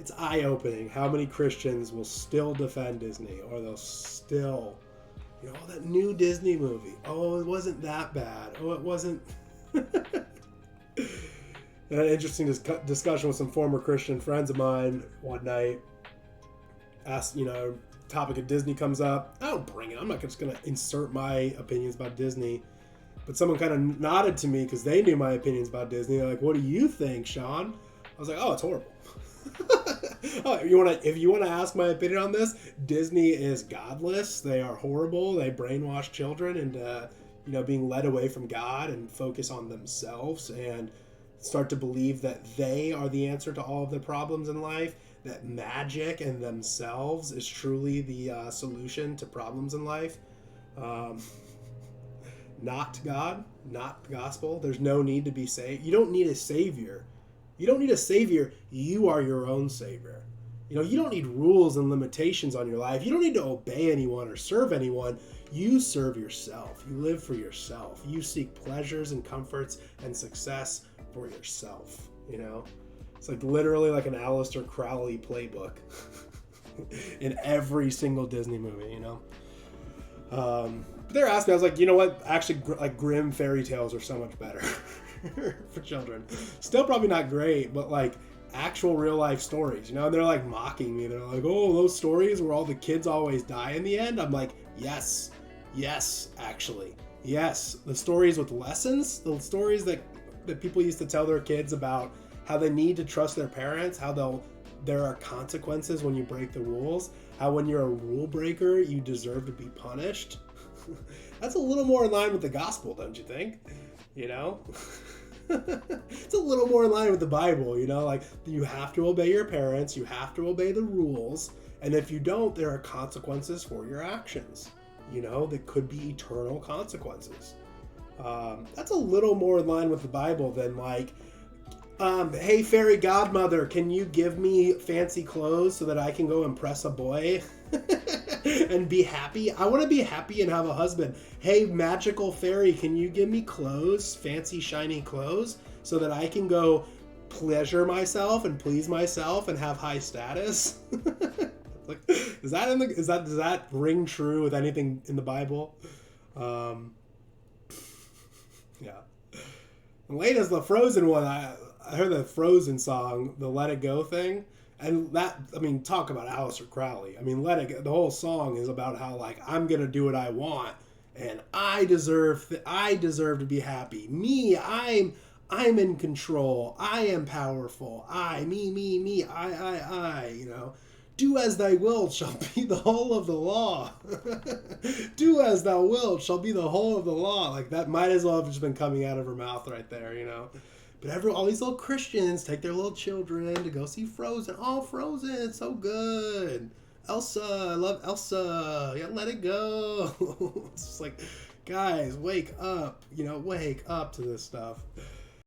it's eye-opening how many Christians will still defend Disney, or they'll still, you know, oh, that new Disney movie. Oh, it wasn't that bad. Oh, it wasn't. An interesting discussion with some former Christian friends of mine one night. Asked, you know, topic of Disney comes up. I don't bring it. I'm not just going to insert my opinions about Disney. But someone kind of nodded to me because they knew my opinions about Disney. They're like, what do you think, Sean? I was like, oh, it's horrible. Oh, if you want to ask my opinion on this, Disney is godless. They are horrible. They brainwash children into, you know, being led away from God and focus on themselves and start to believe that they are the answer to all of their problems in life, that magic and themselves is truly the solution to problems in life. Not God, not the gospel. There's no need to be saved. You don't need a savior. You don't need a savior. You are your own savior. You know, you don't need rules and limitations on your life. You don't need to obey anyone or serve anyone. You serve yourself. You live for yourself. You seek pleasures and comforts and success for yourself. You know, it's like literally like an Aleister Crowley playbook in every single Disney movie, you know. But they're asking, I was like, you know what? Actually, like grim fairy tales are so much better for children. Still probably not great, but like actual real life stories, you know. And they're like mocking me. They're like, oh, those stories where all the kids always die in the end. I'm like, yes, actually, yes. The stories with lessons, the stories that people used to tell their kids about how they need to trust their parents, how there are consequences when you break the rules, how when you're a rule breaker, you deserve to be punished. That's a little more in line with the gospel, don't you think? You know? It's a little more in line with the Bible, you know? Like, you have to obey your parents, you have to obey the rules, and if you don't, there are consequences for your actions. You know, that could be eternal consequences. That's a little more in line with the Bible than like, hey, fairy godmother, can you give me fancy clothes so that I can go impress a boy and be happy? I want to be happy and have a husband. Hey, magical fairy, can you give me clothes, fancy, shiny clothes, so that I can go pleasure myself and please myself and have high status? Like, does that ring true with anything in the Bible? Yeah. And late as the Frozen one, I heard the Frozen song, the Let It Go thing, and that, I mean, talk about Aleister Crowley. I mean, Let It Go, the whole song is about how, like, I'm gonna do what I want, and I deserve to be happy. Me, I'm in control. I am powerful. Me, I, you know. Do as thy will shall be the whole of the law. Do as thou wilt shall be the whole of the law. Like, that might as well have just been coming out of her mouth right there, you know. But all these little Christians take their little children to go see Frozen. Oh, Frozen, it's so good. Elsa, I love Elsa. Yeah, let it go. It's just like, guys, wake up. You know, wake up to this stuff.